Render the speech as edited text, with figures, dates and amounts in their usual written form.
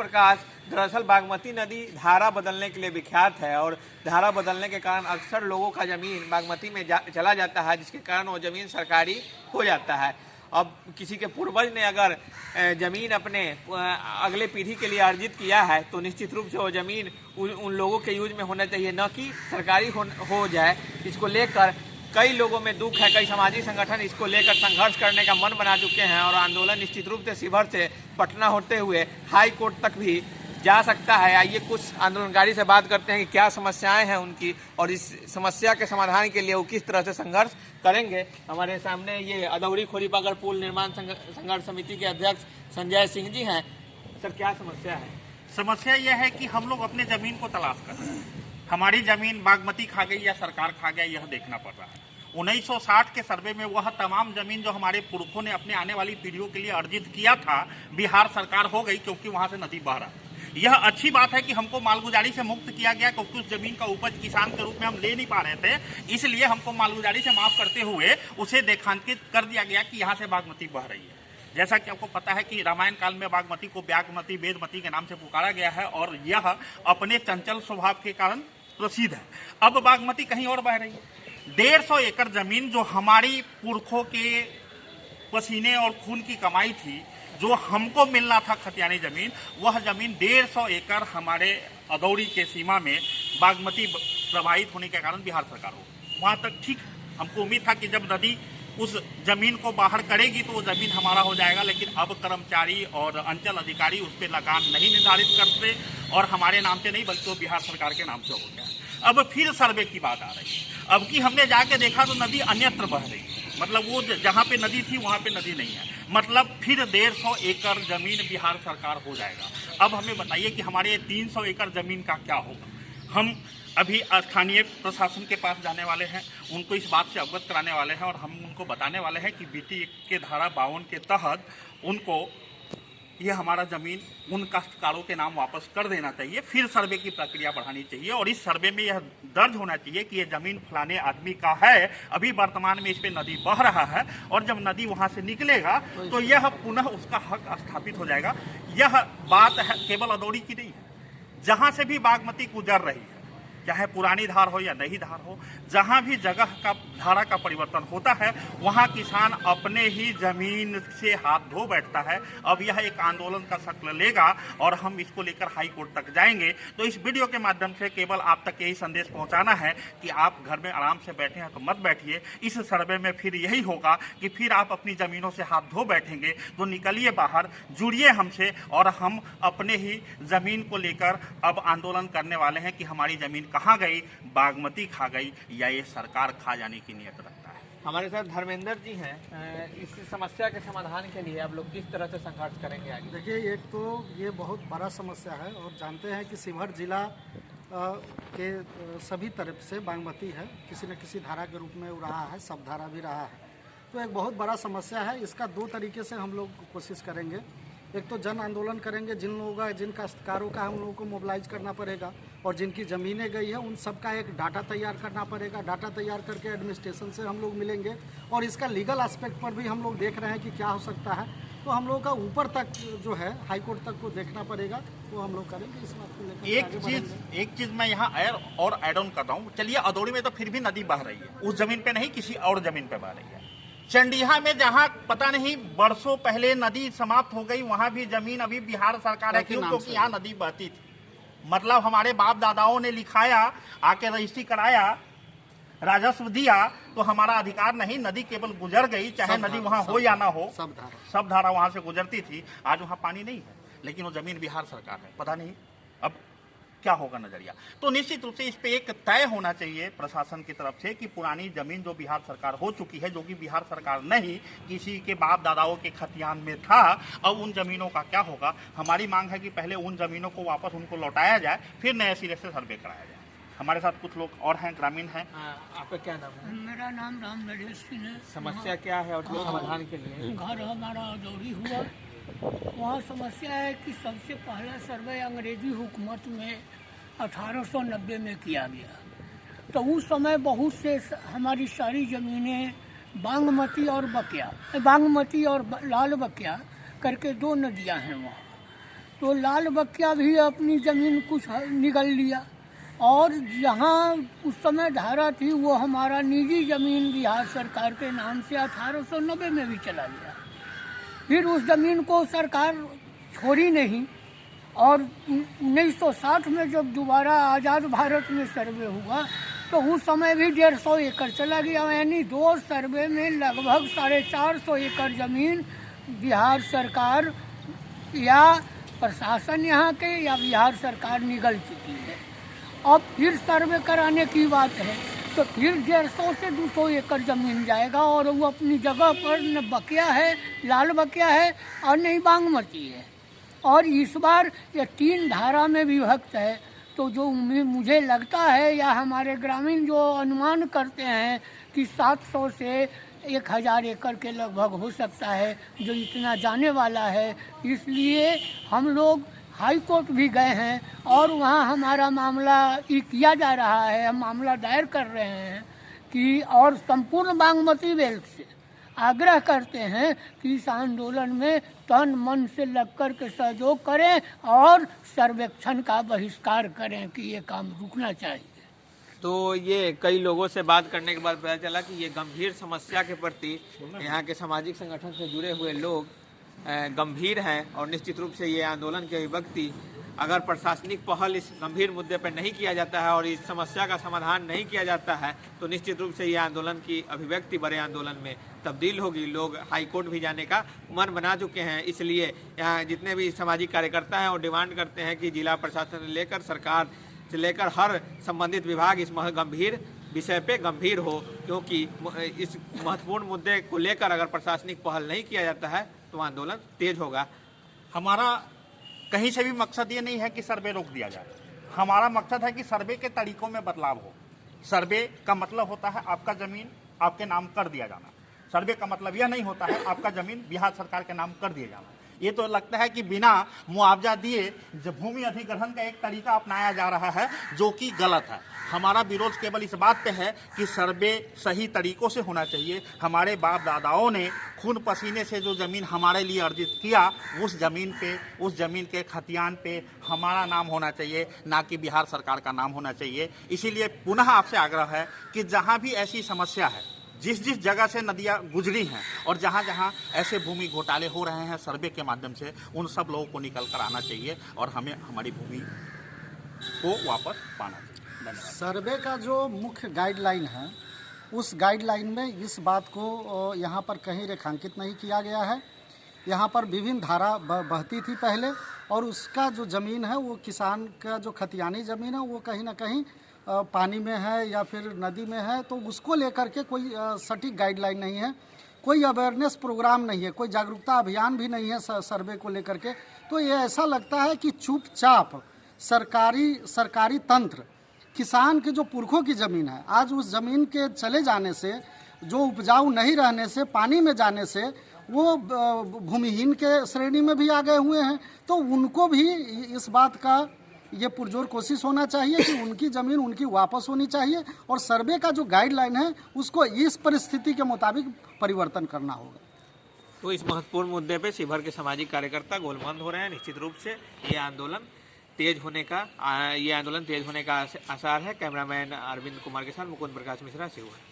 प्रकाश, दरअसल बागमती नदी धारा बदलने के लिए विख्यात है और धारा बदलने के कारण अक्सर लोगों का जमीन बागमती में चला जाता है, जिसके कारण वो जमीन सरकारी हो जाता है। अब किसी के पूर्वज ने अगर जमीन अपने अगले पीढ़ी के लिए अर्जित किया है तो निश्चित रूप से वो जमीन उन लोगों के यूज में होना चाहिए, न कि सरकारी हो जाए। इसको लेकर कई लोगों में दुख है, कई सामाजिक संगठन इसको लेकर संघर्ष करने का मन बना चुके हैं और आंदोलन निश्चित रूप से शिवहर से पटना होते हुए हाई कोर्ट तक भी जा सकता है। आइए कुछ आंदोलनकारी से बात करते हैं कि क्या समस्याएं हैं उनकी और इस समस्या के समाधान के लिए वो किस तरह से संघर्ष करेंगे। हमारे सामने ये अदौरी खोरीपागढ़ पुल निर्माण संघर्ष समिति के अध्यक्ष संजय सिंह जी हैं। सर, क्या समस्या है? समस्या यह है कि हम लोग अपने जमीन को तलाश कर रहे हैं। हमारी जमीन बागमती खा गई या सरकार खा गया, यह देखना पड़ रहा है। 1960 के सर्वे में वह तमाम जमीन जो हमारे पुरखों ने अपने आने वाली पीढ़ियों के लिए अर्जित किया था, बिहार सरकार हो गई क्योंकि वहां से नदी बह रहा है। यह अच्छी बात है कि हमको मालगुजारी से मुक्त किया गया, क्योंकि उस जमीन का उपज किसान के रूप में हम ले नहीं पा रहे थे, इसलिए हमको मालगुजारी से माफ करते हुए उसे रेखांकित कर दिया गया कि यहाँ से बागमती बह रही है। जैसा कि आपको पता है कि रामायण काल में बागमती को ब्यागमती, वेदमती के नाम से पुकारा गया है और यह अपने चंचल स्वभाव के कारण प्रसिद्ध है। अब बागमती कहीं और बह रही है। 150 एकड़ जमीन जो हमारी पुरखों के पसीने और खून की कमाई थी, जो हमको मिलना था खतियानी जमीन, वह जमीन 150 एकड़ हमारे अदौरी के सीमा में बागमती प्रभावित होने के कारण बिहार सरकार हो। वहां तक ठीक हमको उम्मीद था कि जब नदी उस जमीन को बाहर करेगी तो वो जमीन हमारा हो जाएगा, लेकिन अब कर्मचारी और अंचल अधिकारी उस पर लगान नहीं निर्धारित करते और हमारे नाम से नहीं बल्कि वो बिहार सरकार के नाम से हो गया। अब फिर सर्वे की बात आ रही है। अब की हमने जाके देखा तो नदी अन्यत्र बह रही है, मतलब वो जहाँ पे नदी थी वहाँ पे नदी नहीं है, मतलब फिर 150 एकड़ जमीन बिहार सरकार हो जाएगा। अब हमें बताइए कि हमारे 300 एकड़ जमीन का क्या होगा। हम अभी स्थानीय प्रशासन के पास जाने वाले हैं, उनको इस बात से अवगत कराने वाले हैं और हम उनको बताने वाले हैं कि बीटी के धारा 52 के तहत उनको ये हमारा जमीन उन काश्तकारों के नाम वापस कर देना चाहिए। फिर सर्वे की प्रक्रिया बढ़ानी चाहिए और इस सर्वे में यह दर्ज होना चाहिए कि ये जमीन फलाने आदमी का है। अभी वर्तमान में इस पे नदी बह रहा है और जब नदी वहां से निकलेगा तो यह पुनः उसका हक स्थापित हो जाएगा। यह बात है केवल अदौरी की नहीं है, जहां से भी बागमती गुजर रही है, चाहे पुरानी धार हो या नई धार हो, जहां भी जगह का धारा का परिवर्तन होता है वहां किसान अपने ही जमीन से हाथ धो बैठता है। अब यह एक आंदोलन का शक्ल लेगा और हम इसको लेकर हाई कोर्ट तक जाएंगे। तो इस वीडियो के माध्यम से केवल आप तक यही संदेश पहुंचाना है कि आप घर में आराम से बैठे हैं तो मत बैठिए। इस सर्वे में फिर यही होगा कि फिर आप अपनी जमीनों से हाथ धो बैठेंगे, तो निकलिए बाहर, जुड़िए हमसे और हम अपने ही जमीन को लेकर अब आंदोलन करने वाले हैं कि हमारी जमीन कहाँ गई, बागमती खा गई या ये सरकार खा जाने की नियत रखता है। हमारे साथ धर्मेंद्र जी हैं। इस समस्या के समाधान के लिए आप लोग किस तरह से संघर्ष करेंगे आगे? देखिए, एक तो ये बहुत बड़ा समस्या है और जानते हैं कि शिवहर जिला के सभी तरफ से बागमती है, किसी न किसी धारा के रूप में रहा है, सब धारा भी रहा है। तो एक बहुत बड़ा समस्या है। इसका दो तरीके से हम लोग कोशिश करेंगे। एक तो जन आंदोलन करेंगे, जिन काश्तकारों का हम लोगों को मोबिलाइज करना पड़ेगा और जिनकी ज़मीनें गई है उन सब का एक डाटा तैयार करना पड़ेगा। डाटा तैयार करके एडमिनिस्ट्रेशन से हम लोग मिलेंगे और इसका लीगल एस्पेक्ट पर भी हम लोग देख रहे हैं कि क्या हो सकता है। तो हम लोगों का ऊपर तक जो है हाई कोर्ट तक को देखना पड़ेगा, तो हम लोग करेंगे इस बात को लेकर। एक चीज मैं यहाँ और एड ऑन कर रहा हूँ। चलिए, अदौरी में तो फिर भी नदी बह रही है, उस जमीन पे नहीं, किसी और जमीन पे बह रही है। चंडिया में जहाँ पता नहीं वर्षों पहले नदी समाप्त हो गई, वहां भी जमीन अभी बिहार सरकार है, क्योंकि यहाँ नदी बहती थी। मतलब हमारे बाप दादाओं ने लिखाया, आके रजिस्ट्री कराया, राजस्व दिया, तो हमारा अधिकार नहीं। नदी केवल गुजर गई, चाहे नदी वहां हो या ना हो, सब धारा वहां से गुजरती थी। आज वहां पानी नहीं है, लेकिन वो जमीन बिहार सरकार है। पता नहीं अब क्या होगा नजरिया। तो निश्चित रूप से इस पे एक तय होना चाहिए प्रशासन की तरफ से कि पुरानी जमीन जो बिहार सरकार हो चुकी है, जो कि बिहार सरकार नहीं किसी के बाप दादाओं के खतियान में था, अब उन जमीनों का क्या होगा। हमारी मांग है कि पहले उन जमीनों को वापस उनको लौटाया जाए, फिर नए सिरे से सर्वे कराया जाए। हमारे साथ कुछ लोग और हैं, ग्रामीण हैं। आपका क्या नाम है? मेरा नाम राम नरेश सिंह है। समस्या क्या है और समाधान के लिए? घर हमारा अदौरी हुआ, वहाँ समस्या है कि सबसे पहला सर्वे अंग्रेजी हुकूमत में 1890 में किया गया। तो उस समय बहुत से हमारी सारी ज़मीनें बागमती और लाल बकिया करके दो नदियाँ हैं वहाँ। तो लाल बकिया भी अपनी ज़मीन कुछ निगल लिया, और जहाँ उस समय धारा थी वो हमारा निजी ज़मीन बिहार सरकार के नाम से 1890 में भी चला गया। फिर उस ज़मीन को सरकार छोड़ी नहीं, और 1960 में जब दोबारा आज़ाद भारत में सर्वे हुआ तो उस समय भी 150 एकड़ चला गया, यानी 2 सर्वे में लगभग 450 एकड़ ज़मीन बिहार सरकार या प्रशासन यहाँ के या बिहार सरकार निगल चुकी है। अब फिर सर्वे कराने की बात है तो फिर 150 से 200 एकड़ ज़मीन जाएगा, और वो अपनी जगह पर न बकिया है, लाल बकिया है, और नहीं बागमती है। और इस बार ये 3 धारा में विभक्त है, तो जो मुझे लगता है या हमारे ग्रामीण जो अनुमान करते हैं कि 700 से 1000 एकड़ के लगभग हो सकता है जो इतना जाने वाला है। इसलिए हम लोग हाई कोर्ट भी गए हैं और वहाँ हमारा मामला किया जा रहा है, हम मामला दायर कर रहे हैं कि और संपूर्ण बागमती बेल्ट से आग्रह करते हैं कि इस आंदोलन में तन मन से लगकर के सहयोग करें और सर्वेक्षण का बहिष्कार करें कि ये काम रुकना चाहिए। तो ये कई लोगों से बात करने के बाद पता चला कि ये गंभीर समस्या के प्रति यहाँ के सामाजिक संगठन से जुड़े हुए लोग गंभीर हैं, और निश्चित रूप से ये आंदोलन की अभिव्यक्ति अगर प्रशासनिक पहल इस गंभीर मुद्दे पर नहीं किया जाता है और इस समस्या का समाधान नहीं किया जाता है तो निश्चित रूप से ये आंदोलन की अभिव्यक्ति बड़े आंदोलन में तब्दील होगी। लोग हाई कोर्ट भी जाने का मन बना चुके हैं। इसलिए यहाँ जितने भी सामाजिक कार्यकर्ता हैं वो डिमांड करते हैं कि जिला प्रशासन से लेकर सरकार से लेकर हर संबंधित विभाग इस गंभीर विषय पे गंभीर हो, क्योंकि इस महत्वपूर्ण मुद्दे को लेकर अगर प्रशासनिक पहल नहीं किया जाता है तो आंदोलन तेज होगा। हमारा कहीं से भी मकसद ये नहीं है कि सर्वे रोक दिया जाए, हमारा मकसद है कि सर्वे के तरीकों में बदलाव हो। सर्वे का मतलब होता है आपका ज़मीन आपके नाम कर दिया जाना, सर्वे का मतलब यह नहीं होता है आपका ज़मीन बिहार सरकार के नाम कर दिया जाना। ये तो लगता है कि बिना मुआवजा दिए भूमि अधिग्रहण का एक तरीका अपनाया जा रहा है जो कि गलत है। हमारा विरोध केवल इस बात पे है कि सर्वे सही तरीकों से होना चाहिए। हमारे बाप दादाओं ने खून पसीने से जो ज़मीन हमारे लिए अर्जित किया उस ज़मीन के खतियान पे हमारा नाम होना चाहिए, ना कि बिहार सरकार का नाम होना चाहिए। इसीलिए पुनः आपसे आग्रह है कि जहाँ भी ऐसी समस्या है, जिस जगह से नदियाँ गुजरी हैं और जहाँ जहाँ ऐसे भूमि घोटाले हो रहे हैं सर्वे के माध्यम से, उन सब लोगों को निकल कर आना चाहिए और हमें हमारी भूमि को वापस पाना चाहिए। धन्यवाद। सर्वे का जो मुख्य गाइडलाइन है उस गाइडलाइन में इस बात को यहाँ पर कहीं रेखांकित नहीं किया गया है। यहाँ पर विभिन्न धारा बहती थी पहले, और उसका जो ज़मीन है वो किसान का जो खतियानी ज़मीन है वो कहीं ना कहीं पानी में है या फिर नदी में है, तो उसको लेकर के कोई सटीक गाइडलाइन नहीं है, कोई अवेयरनेस प्रोग्राम नहीं है, कोई जागरूकता अभियान भी नहीं है सर्वे को लेकर के। तो ये ऐसा लगता है कि चुपचाप सरकारी तंत्र किसान के जो पुरखों की ज़मीन है, आज उस ज़मीन के चले जाने से, जो उपजाऊ नहीं रहने से, पानी में जाने से वो भूमिहीन के श्रेणी में भी आ गए हुए हैं। तो उनको भी इस बात का ये पुरजोर कोशिश होना चाहिए कि उनकी ज़मीन उनकी वापस होनी चाहिए, और सर्वे का जो गाइडलाइन है उसको इस परिस्थिति के मुताबिक परिवर्तन करना होगा। तो इस महत्वपूर्ण मुद्दे पे शिवहर के सामाजिक कार्यकर्ता गोलमंद हो रहे हैं। निश्चित रूप से ये आंदोलन तेज होने का आसार है। कैमरामैन अरविंद कुमार के साथ मुकुंद प्रकाश मिश्रा, शिवहर।